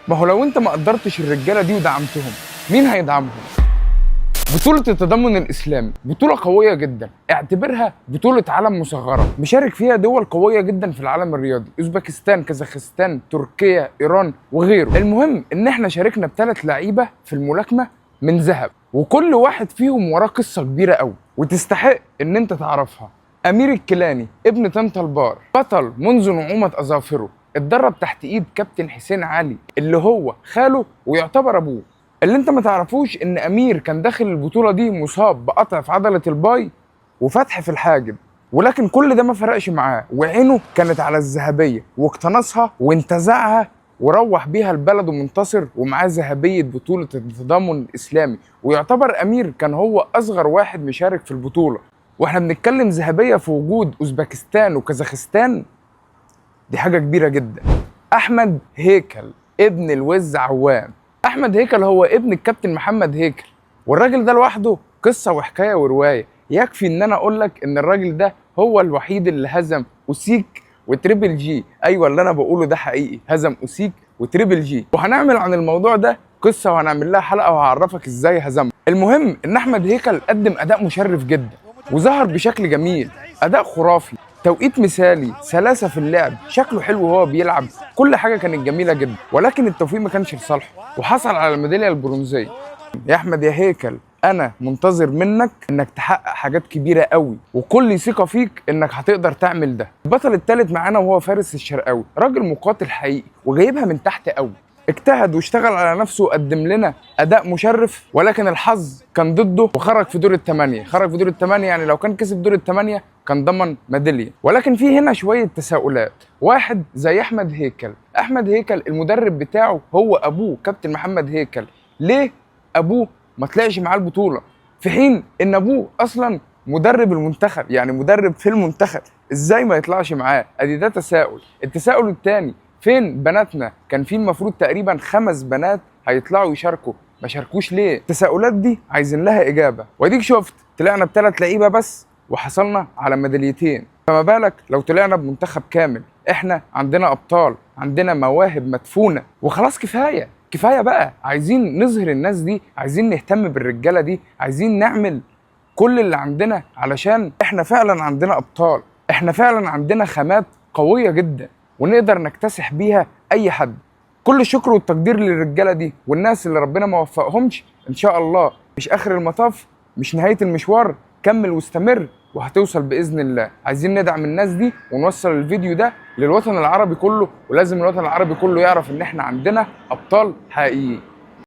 ما هو لو انت ما قدرتش الرجاله دي ودعمتهم، مين هيدعمهم؟ بطولة التضامن الإسلامي بطولة قوية جدا، اعتبرها بطولة عالم مصغرة، مشارك فيها دول قوية جدا في العالم الرياضي، أوزبكستان، كازاخستان، تركيا، إيران وغيره. المهم إن احنا شاركنا ب3 لعيبة في الملاكمة من ذهب، وكل واحد فيهم وراه قصة كبيرة قوي وتستحق إن أنت تعرفها. أمير الكيلاني ابن طنطا، بطل منذ نعومة أظافره، اتدرب تحت ايد كابتن حسين علي اللي هو خاله ويعتبر ابوه. اللي انت ما تعرفوش ان امير كان داخل البطوله دي مصاب بقطع في عضله الباي وفتح في الحاجب، ولكن كل ده ما فرقش معاه، وعينه كانت على الذهبيه واقتنصها وانتزعها وروح بيها البلد منتصر ومعاه ذهبيه بطوله التضامن الاسلامي. ويعتبر امير كان هو اصغر واحد مشارك في البطوله، واحنا بنتكلم ذهبيه في وجود اوزبكستان وكازاخستان، دي حاجة كبيرة جدا. أحمد هيكل ابن الوز عوام. أحمد هيكل هو ابن الكابتن محمد هيكل، والراجل ده لوحده قصة وحكاية ورواية. يكفي إن أنا أقول لك إن الراجل ده هو الوحيد اللي هزم أوسيك وتريبل جي. أيوة، اللي أنا بقوله ده حقيقي، هزم أوسيك وتريبل جي، وهنعمل عن الموضوع ده قصة وهنعمل لها حلقة وهعرفك إزاي هزمه. المهم إن أحمد هيكل قدم أداء مشرف جدا وظهر بشكل جميل، أداء خرافي، توقيت مثالي، سلاسة في اللعب، شكله حلو وهو بيلعب، كل حاجة كانت جميلة جدا، ولكن التوفيق ما كانش لصالحه وحصل على الميدالية البرونزية. يا أحمد يا هيكل، أنا منتظر منك إنك تحقق حاجات كبيرة قوي، وكل ثقة فيك إنك هتقدر تعمل ده. البطل الثالث معانا وهو فارس الشرقاوي، راجل مقاتل حقيقي وجايبها من تحت قوي، اجتهد واشتغل على نفسه وقدم لنا اداء مشرف، ولكن الحظ كان ضده وخرج في دور الثمانيه. خرج في دور الثمانيه، يعني لو كان كسب دور الثمانيه كان ضمن ميداليه. ولكن في هنا شويه تساؤلات. واحد زي احمد هيكل، احمد هيكل المدرب بتاعه هو ابوه كابتن محمد هيكل، ليه ابوه ما طلعش معاه البطوله في حين ان ابوه اصلا مدرب المنتخب، يعني مدرب في المنتخب؟ ازاي ما يطلعش معاه؟ ادي ده تساؤل. التساؤل الثاني، فين بناتنا؟ كان في المفروض تقريبا 5 بنات هيطلعوا يشاركوا، ما شاركوش ليه؟ التساؤلات دي عايزين لها اجابه. واديك شفت طلعنا ب3 لعيبه بس وحصلنا على ميداليتين، فما بالك لو طلعنا بمنتخب كامل؟ احنا عندنا ابطال، عندنا مواهب مدفونه، وخلاص كفايه كفايه بقى. عايزين نظهر الناس دي، عايزين نهتم بالرجاله دي، عايزين نعمل كل اللي عندنا علشان احنا فعلا عندنا ابطال، احنا فعلا عندنا خامات قويه جدا ونقدر نكتسح بيها اي حد. كل الشكر والتقدير للرجاله دي، والناس اللي ربنا ما وفقهمش ان شاء الله مش اخر المطاف، مش نهايه المشوار، كمل واستمر وهتوصل باذن الله. عايزين ندعم الناس دي ونوصل الفيديو ده للوطن العربي كله، ولازم الوطن العربي كله يعرف ان احنا عندنا ابطال حقيقيين.